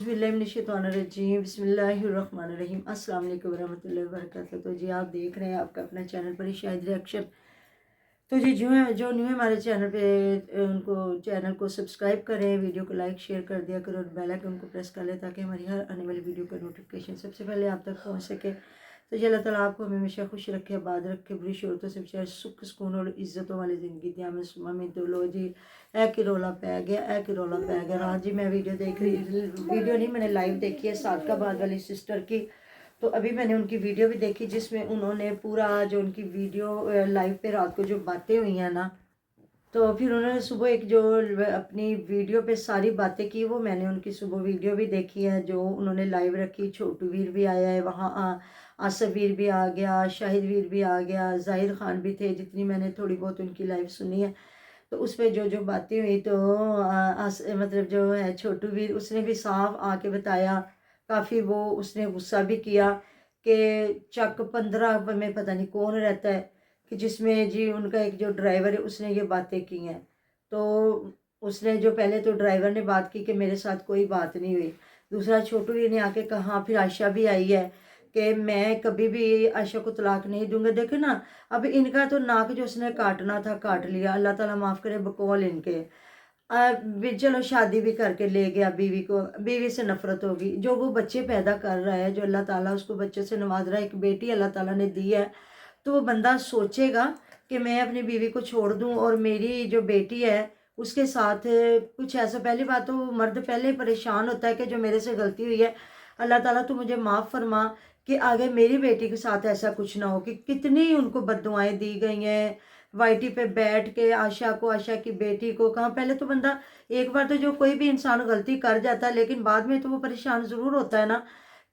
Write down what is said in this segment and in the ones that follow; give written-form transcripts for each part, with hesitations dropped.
बिस्मिल्लाहिर्रहमानिर्रहीम बिस्मिल्लाहिर्रहमानिर्रहीम अस्सलाम वालेकुम रहमतुल्लाहि व बरकातहू। तो जी आप देख रहे हैं आपका अपना चैनल पर शाहिद रिएक्शन। तो जी जो न्यू है हमारे चैनल पे उनको चैनल को सब्सक्राइब करें, वीडियो को लाइक शेयर कर दिया करो और बेल आइकन को प्रेस कर लें ताकि हमारी हर आने वाली वीडियो का नोटिफिकेशन सबसे पहले आप तक पहुंच सके। तो जी अल्लाह ताला आपको हमेशा खुश रखे, आबाद रखे, बुरी शोरतों से बचाए, सुख सुकून और इज्जतों वाली ज़िंदगी दी हमें सुबह में। तो लो जी ए कि रौला पै गया, ए कि रौला पै गया। हाँ जी मैं वीडियो देख रही, वीडियो नहीं मैंने लाइव देखी है सादकाबाद वाली सिस्टर की। तो अभी मैंने उनकी वीडियो भी देखी जिसमें उन्होंने पूरा जो उनकी वीडियो लाइव पे रात को जो बातें हुई हैं ना, तो फिर उन्होंने सुबह एक जो अपनी वीडियो पे सारी बातें की वो मैंने उनकी सुबह वीडियो भी देखी है जो उन्होंने लाइव रखी। छोटू वीर भी आया है वहाँ, आसफ वीर भी आ गया, शाहिद वीर भी आ गया, जाहिर खान भी थे, जितनी मैंने थोड़ी बहुत उनकी लाइव सुनी है। तो उस पर जो जो बातें हुई तो मतलब जो है छोटू वीर उसने भी साफ आके बताया। काफ़ी वो उसने गुस्सा भी किया कि चक 15 में पता नहीं कौन रहता है कि जिसमें जी उनका एक जो ड्राइवर है उसने ये बातें की हैं। तो उसने जो पहले तो ड्राइवर ने बात की कि मेरे साथ कोई बात नहीं हुई। दूसरा छोटू वीर ने आके कहा, फिर आयशा भी आई है कि मैं कभी भी आयशा को तलाक नहीं दूंगा। देखे ना, अब इनका तो नाक जो उसने काटना था काट लिया, अल्लाह ताला माफ़ करे बकौल इनके। भी चलो शादी भी करके ले गया बीवी को, बीवी से नफरत होगी। जो वो बच्चे पैदा कर रहा है, जो अल्लाह ताला उसको बच्चे से नवाज रहा है, एक बेटी अल्लाह ताला ने दी है, तो वो बंदा सोचेगा कि मैं अपनी बीवी को छोड़ दूं और मेरी जो बेटी है उसके साथ कुछ ऐसा। पहली बात तो मर्द पहले ही परेशान होता है कि जो मेरे से गलती हुई है अल्लाह ताला तू मुझे माफ़ फरमा कि आगे मेरी बेटी के साथ ऐसा कुछ ना हो। कि कितनी उनको बद्दुआएं दी गई हैं वाईटी पे बैठ के, आशा को, आशा की बेटी को। कहाँ पहले तो बंदा एक बार तो जो कोई भी इंसान गलती कर जाता है लेकिन बाद में तो वो परेशान ज़रूर होता है ना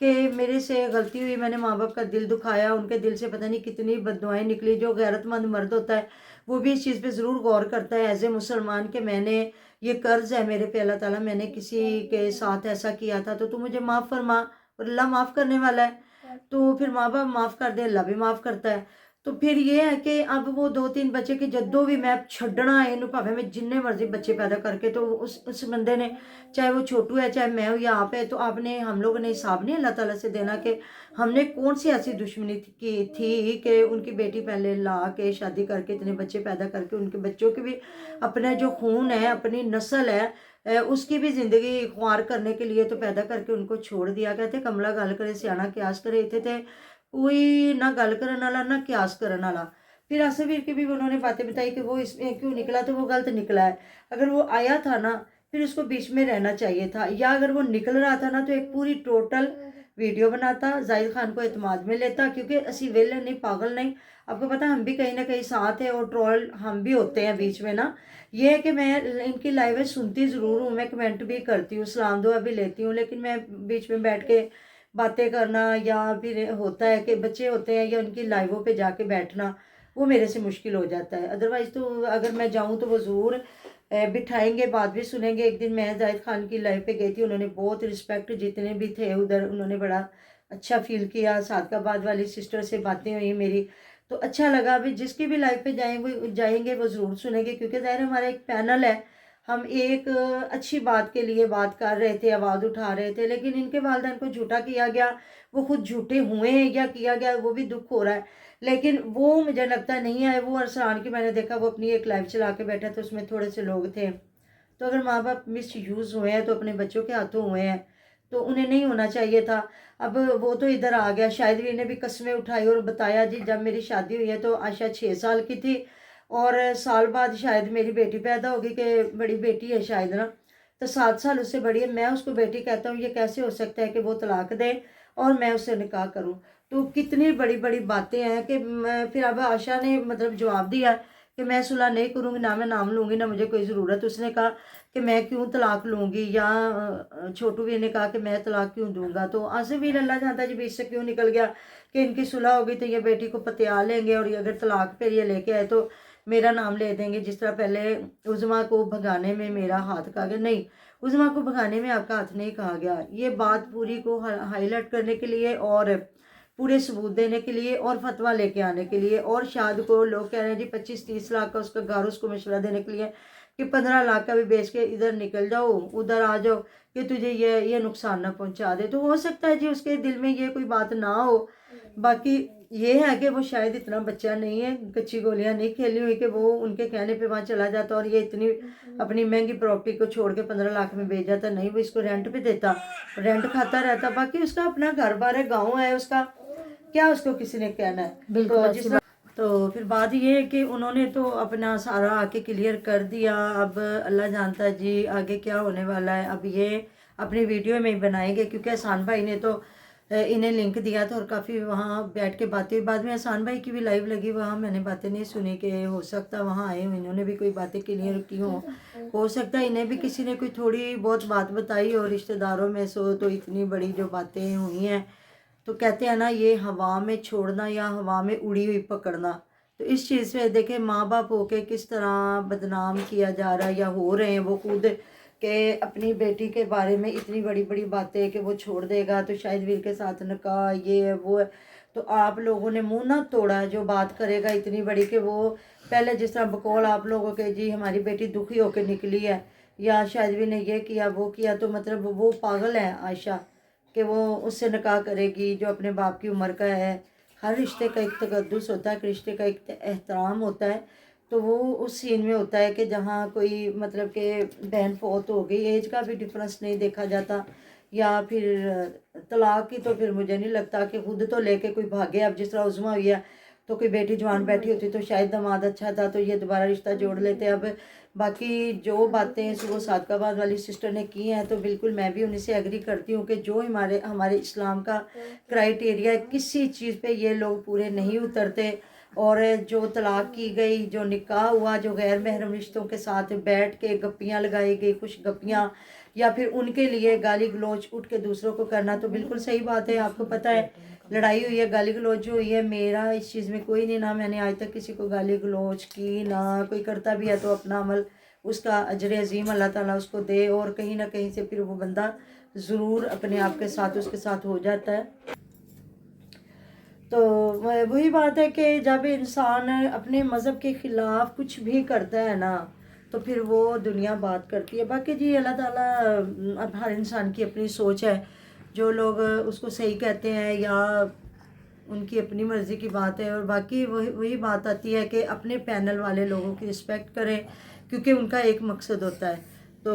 कि मेरे से गलती हुई, मैंने माँ बाप का दिल दुखाया, उनके दिल से पता नहीं कितनी बद्दुआएं निकली। जो गैरतमंद मर्द होता है वो भी इस चीज़ पे ज़रूर गौर करता है एज ए मुसलमान कि मैंने ये कर्ज है मेरे पे अल्लाह ताला, मैंने किसी के साथ ऐसा किया था तो तू मुझे माफ़ फरमा। और अल्लाह माफ़ करने वाला है, तो फिर माँ बाप माफ़ कर दे अल्लाह भी माफ़ करता है। तो फिर ये है कि अब वो 2-3 बच्चे की जद्दों भी मैं छड्डना है इन भावे में जिन्ने मर्जी बच्चे पैदा करके, तो उस बंदे ने, चाहे वो छोटू है चाहे मैं हूँ या आप है, तो आपने, हम लोगों ने हिसाब नहीं अल्लाह ताला से देना कि हमने कौन सी ऐसी दुश्मनी की थी कि उनकी बेटी पहले ला के शादी करके इतने बच्चे पैदा करके उनके बच्चों की भी अपना जो खून है, अपनी नस्ल है, उसकी भी जिंदगी ख्वार करने के लिए तो पैदा करके उनको छोड़ दिया। कहते कमला गल करे सियाना क्यास करे, इतने थे कोई ना गल करने वाला ना क्यास करने वाला। फिर आसवीर की भी उन्होंने बातें बताई कि वो इसमें क्यों निकला, तो वो गलत निकला है। अगर वो आया था ना फिर उसको बीच में रहना चाहिए था, या अगर वो निकल रहा था ना तो एक पूरी टोटल वीडियो बनाता, जाहिद खान को एतमाद में लेता, क्योंकि असी वेले नहीं, पागल नहीं। आपको पता हम भी कहीं ना कहीं साथ है और ट्रोल हम भी होते हैं बीच में ना। ये है कि मैं इनकी लाइव सुनती ज़रूर हूँ, मैं कमेंट भी करती हूँ, सलाम दुआ भी लेती हूँ, लेकिन मैं बीच में बैठ के बातें करना या फिर होता है कि बच्चे होते हैं या उनकी लाइवों पे जाके बैठना, वो मेरे से मुश्किल हो जाता है। अदरवाइज़ तो अगर मैं जाऊँ तो वो ज़रूर बिठाएंगे, बात भी सुनेंगे। एक दिन मैं जाहिद खान की लाइव पे गई थी, उन्होंने बहुत रिस्पेक्ट, जितने भी थे उधर उन्होंने बड़ा अच्छा फील किया। सादकाबाद वाली सिस्टर से बातें हुई मेरी तो अच्छा लगा। अभी जिसकी भी लाइव पे जाएंगे वो ज़रूर सुनेंगे, क्योंकि ज़ाहिर हमारा एक पैनल है, हम एक अच्छी बात के लिए बात कर रहे थे, आवाज़ उठा रहे थे, लेकिन इनके वालिदैन को झूठा किया गया, वो खुद झूठे हुए हैं या किया गया वो भी दुख हो रहा है। लेकिन वो मुझे लगता नहीं है। वो अरसलान की मैंने देखा वो अपनी एक लाइव चला के बैठा था, उसमें थोड़े से लोग थे। तो अगर माँ बाप मिस यूज़ हुए हैं तो अपने बच्चों के हाथों हुए हैं, तो उन्हें नहीं होना चाहिए था। अब वो तो इधर आ गया, शायद भी ने भी कस्में उठाई और बताया जी जब मेरी शादी हुई है तो आशा 6 साल की थी और साल बाद शायद मेरी बेटी पैदा होगी, कि बड़ी बेटी है शायद ना, तो 7 साल उससे बड़ी है। मैं उसको बेटी कहता हूँ, ये कैसे हो सकता है कि वो तलाक दे और मैं उससे निकाह करूँ। तो कितनी बड़ी बड़ी बातें हैं कि फिर अब आशा ने मतलब जवाब दिया कि मैं सुलह नहीं करूँगी, ना मैं नाम लूँगी, ना मुझे कोई ज़रूरत। उसने कहा कि मैं क्यों तलाक लूँगी, या छोटू वीर ने कहा कि मैं तलाक क्यों दूंगा। तो आसिफ वीर अल्लाह जानता जी बीच से क्यों निकल गया कि इनकी सुलह होगी तो ये बेटी को पतिया लेंगे और ये अगर तलाक पर ये लेके आए तो मेरा नाम ले देंगे। जिस तरह पहले उज़मा को भगाने में मेरा हाथ कहा गया, नहीं, उज़मा को भगाने में आपका हाथ नहीं कहा गया। ये बात पूरी को हाईलाइट करने के लिए और पूरे सबूत देने के लिए और फतवा लेके आने के लिए, और शाद को लोग कह रहे हैं जी 25-30 लाख का उसका घर, उसको मशवरा देने के लिए کہ 15 लाख का भी बेच के इधर निकल जाओ, उधर आ जाओ कि तुझे ये नुकसान ना पहुंचा दे। तो हो सकता है जी उसके दिल में ये कोई बात ना हो। बाकी ये है कि वो शायद इतना बच्चा नहीं है, कच्ची गोलियां नहीं खेली हुई कि वो उनके कहने पे वहाँ चला जाता और ये इतनी अपनी महंगी प्रॉपर्टी को छोड़ के 15 लाख में बेच जाता। नहीं, वो इसको रेंट पे देता, रेंट खाता रहता। बाकी उसका अपना घर बार है, गाँव है उसका, क्या उसको किसी ने कहना है। बिल्कुल। तो फिर बात ये है कि उन्होंने तो अपना सारा आके क्लियर कर दिया। अब अल्लाह जानता है जी आगे क्या होने वाला है। अब ये अपनी वीडियो में ही बनाएंगे, क्योंकि एहसान भाई ने तो इन्हें लिंक दिया था और काफ़ी वहाँ बैठ के बातें हुई। बाद में एहसान भाई की भी लाइव लगी, वहाँ मैंने बातें नहीं सुनी कि हो सकता वहाँ आए इन्होंने भी कोई बातें क्लियर की हों। हो सकता है इन्हें भी किसी ने कोई थोड़ी बहुत बात बताई हो रिश्तेदारों में सो, तो इतनी बड़ी जो बातें हुई हैं। तो कहते हैं ना, ये हवा में छोड़ना या हवा में उड़ी हुई पकड़ना। तो इस चीज़ से देखें माँ बाप होके किस तरह बदनाम किया जा रहा है या हो रहे हैं वो खुद, के अपनी बेटी के बारे में इतनी बड़ी बड़ी बातें कि वो छोड़ देगा तो शायद वीर के साथ निकाह ये है वो है। तो आप लोगों ने मुंह ना तोड़ा, जो बात करेगा इतनी बड़ी कि वो पहले जिस तरह बकौल आप लोगों के जी हमारी बेटी दुखी होकर निकली है या शायद भी ने ये किया वो किया, तो मतलब वो पागल है आयशा कि वो उससे निकाह करेगी जो अपने बाप की उम्र का है। हर रिश्ते का एक तकद्दुस होता है, रिश्ते का एक एहतराम होता है। तो वो उस सीन में होता है कि जहाँ कोई मतलब कि बहन फौत हो गई, एज का भी डिफरेंस नहीं देखा जाता। या फिर तलाक की तो फिर मुझे नहीं लगता कि खुद तो लेके कोई भागे। अब जिस तरह उज़मा हुई है तो कोई बेटी जवान बैठी होती तो शायद दामाद अच्छा था तो ये दोबारा रिश्ता जोड़ लेते। अब बाकी जो बातें सुबह सादकाबाद वाली सिस्टर ने की हैं तो बिल्कुल मैं भी उन्हीं से एग्री करती हूँ कि जो हमारे इस्लाम का क्राइटेरिया है, किसी चीज़ पे ये लोग पूरे नहीं उतरते। और जो तलाक की गई, जो निकाह हुआ, जो गैर महरम रिश्तों के साथ बैठ के गप्पियाँ लगाई गई, खुश गप्पियाँ, या फिर उनके लिए गाली गलौज उठ के दूसरों को करना, तो बिल्कुल सही बात है। आपको पता है लड़ाई हुई है, गाली गलौज जो हुई है, मेरा इस चीज़ में कोई नहीं, ना मैंने आज तक किसी को गाली गलौज की, ना कोई करता भी है तो अपना अमल उसका अजर अजीम अल्लाह ताला उसको दे, और कहीं ना कहीं से फिर वो बंदा ज़रूर अपने आप के साथ उसके साथ हो जाता है। तो वही बात है कि जब इंसान अपने मज़हब के ख़िलाफ़ कुछ भी करता है ना तो फिर वो दुनिया बात करती है। बाकी जी अल्लाह ताला अब हर इंसान की अपनी सोच है, जो लोग उसको सही कहते हैं या उनकी अपनी मर्ज़ी की बात है। और बाकी वही बात आती है कि अपने पैनल वाले लोगों की रिस्पेक्ट करें, क्योंकि उनका एक मकसद होता है। तो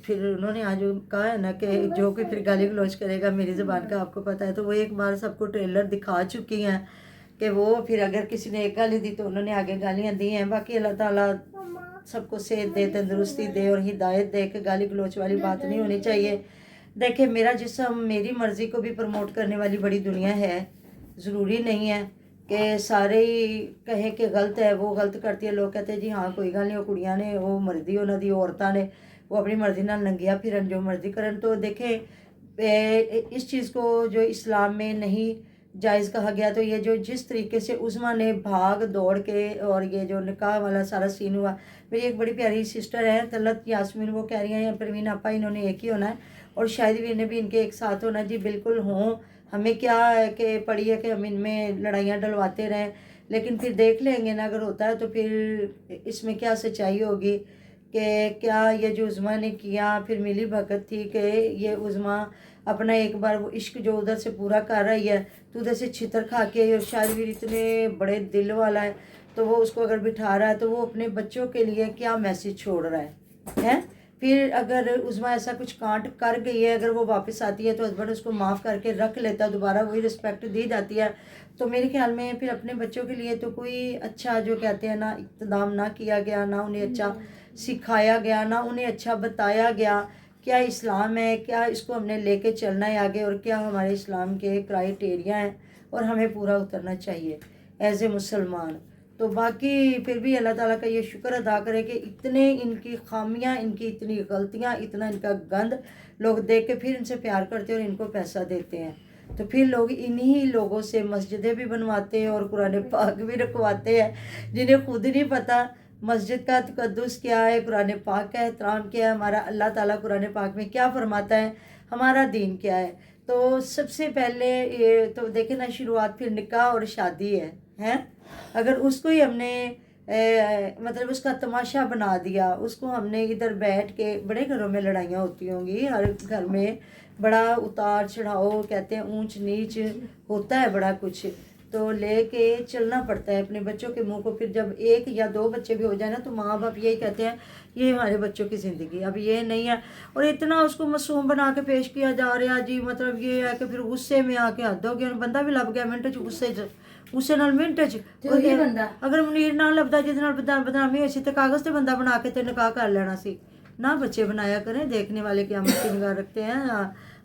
फिर उन्होंने आज कहा है ना कि जो कोई फिर गाली गलौज करेगा, मेरी ज़बान का आपको पता है, तो वो एक बार सबको ट्रेलर दिखा चुकी हैं कि वो फिर अगर किसी ने एक गाली दी तो उन्होंने आगे गालियाँ दी हैं। बाकी अल्लाह ताला सबको सेहत दे, तंदुरुस्ती दे और हिदायत दे कि गाली गलौज वाली बात नहीं होनी चाहिए। देखिए मेरा जिस्म मेरी मर्ज़ी को भी प्रमोट करने वाली बड़ी दुनिया है। ज़रूरी नहीं है कि सारे ही कहें कि गलत है, वो गलत करती है, लोग कहते हैं जी हाँ कोई गल नहीं, वो कुड़ियां ने वो मर्जी उन्हों दी औरतां ने वो अपनी मर्जी नाल नंगिया फिरन जो मर्जी करन। तो देखें इस चीज़ को जो इस्लाम में नहीं जायज़ कहा गया, तो ये जो जिस तरीके से उज़मा ने भाग दौड़ के और ये जो निकाह वाला सारा सीन हुआ। मेरी एक बड़ी प्यारी सिस्टर है तलत यास्मीन, वो कह रही हैं परवीन आपा इन्होंने एक ही होना है और शायद भी इन्हें भी इनके एक साथ होना। जी बिल्कुल हों, हमें क्या है कि पड़ी है कि हम इनमें लड़ाइयाँ डलवाते रहें, लेकिन फिर देख लेंगे ना अगर होता है तो फिर इसमें क्या सच्चाई होगी कि क्या ये जो उज़मा ने किया फिर मिली भगत थी कि ये उज़मा अपना एक बार वो इश्क जो उधर से पूरा कर रही है तो उधर से छितर खा के, और शायद भी इतने बड़े दिल वाला है तो वो उसको अगर बिठा रहा है तो वो अपने बच्चों के लिए क्या मैसेज छोड़ रहा है? फिर अगर उज़मा ऐसा कुछ कांड कर गई है, अगर वो वापस आती है तो हस्बैंड उसको माफ़ करके रख लेता है, दोबारा वही रिस्पेक्ट दी जाती है। तो मेरे ख्याल में फिर अपने बच्चों के लिए तो कोई अच्छा जो कहते हैं ना इक़्तिदाम ना किया गया, ना उन्हें अच्छा सिखाया गया, ना उन्हें अच्छा बताया गया क्या इस्लाम है, क्या इसको हमने लेके चलना है आगे और क्या हमारे इस्लाम के क्राइटेरिया हैं और हमें पूरा उतरना चाहिए एज ए मुसलमान। तो बाकी फिर भी अल्लाह ताला का ये शुक्र अदा करे कि इतने इनकी खामियां, इनकी इतनी गलतियां, इतना इनका गंद लोग देख के फिर इनसे प्यार करते हैं और इनको पैसा देते हैं। तो फिर लोग इन्हीं लोगों से मस्जिदें भी बनवाते हैं और कुरान पाक भी रखवाते हैं, जिन्हें खुद नहीं पता मस्जिद का तकद्दुस क्या है, कुरान पाक का एहतराम क्या है, हमारा अल्लाह ताला कुरान पाक में क्या फरमाता है, हमारा दीन क्या है। तो सबसे पहले ये तो देखें ना, शुरुआत फिर निकाह और शादी है। अगर उसको ही हमने مطلب اس کا تماشا بنا دیا. اس کو ہم نے ادھر بیٹھ کے, بڑے گھروں میں لڑائیاں ہوتی ہوں گی, ہر گھر میں بڑا اتار چڑھاؤ کہتے ہیں اونچ نیچ ہوتا ہے بڑا کچھ, تو لے کے چلنا پڑتا ہے اپنے بچوں کے منہ کو. پھر جب ایک یا دو بچے بھی ہو جائیں نا تو ماں باپ یہی کہتے ہیں یہ ہمارے بچوں کی زندگی, اب یہ نہیں ہے. اور اتنا اس کو معصوم بنا کے پیش کیا جا رہا جی, مطلب یہ ہے کہ پھر غصے میں آ کے حد ہو گیا, بندہ بھی لب گیا منٹ غصے نال منٹ اگر منیر نہ لبدا جس نال بدنامی ہوئی سی تے کاغذ تے بندہ بنا کے تے نکاح کر لینا سی. نہ بچے بنایا کریں, دیکھنے والے قیامت کی نگاہ رکھتے ہیں.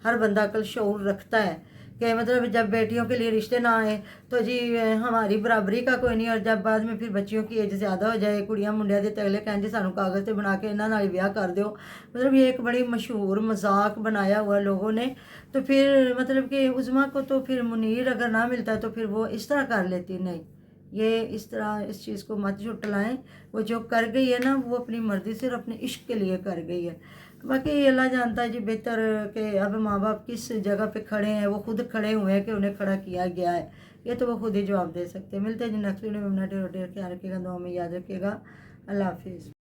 ہر بندہ عقل شعور رکھتا ہے کہ مطلب جب بیٹیوں کے لیے رشتے نہ آئے تو جی ہماری برابری کا کوئی نہیں, اور جب بعد میں پھر بچیوں کی ایج زیادہ ہو جائے, کڑیاں منڈیا دے تگلے کہیں جی سانو کاغذ تے بنا کے انہاں نال بیاہ کر دیو, مطلب یہ ایک بڑی مشہور مذاق بنایا ہوا لوگوں نے. تو پھر مطلب کہ عظمیٰ کو تو پھر منیر اگر نہ ملتا تو پھر وہ اس طرح کر لیتی. نہیں, یہ اس طرح اس چیز کو مت جھٹلائیں. وہ جو کر گئی ہے نا وہ اپنی مرضی سے اور اپنے عشق کے لیے کر گئی ہے. باقی اللہ جانتا ہے جی بہتر کہ اب ماں باپ کس جگہ پہ کھڑے ہیں, وہ خود کھڑے ہوئے ہیں کہ انہیں کھڑا کیا گیا ہے, یہ تو وہ خود ہی جواب دے سکتے ہیں. ملتے ہیں جی نیکسٹ ویڈیو میں. اپنا ڈیر خیال رکھیے گا, دعا میں یاد رکھیے گا. اللہ حافظ.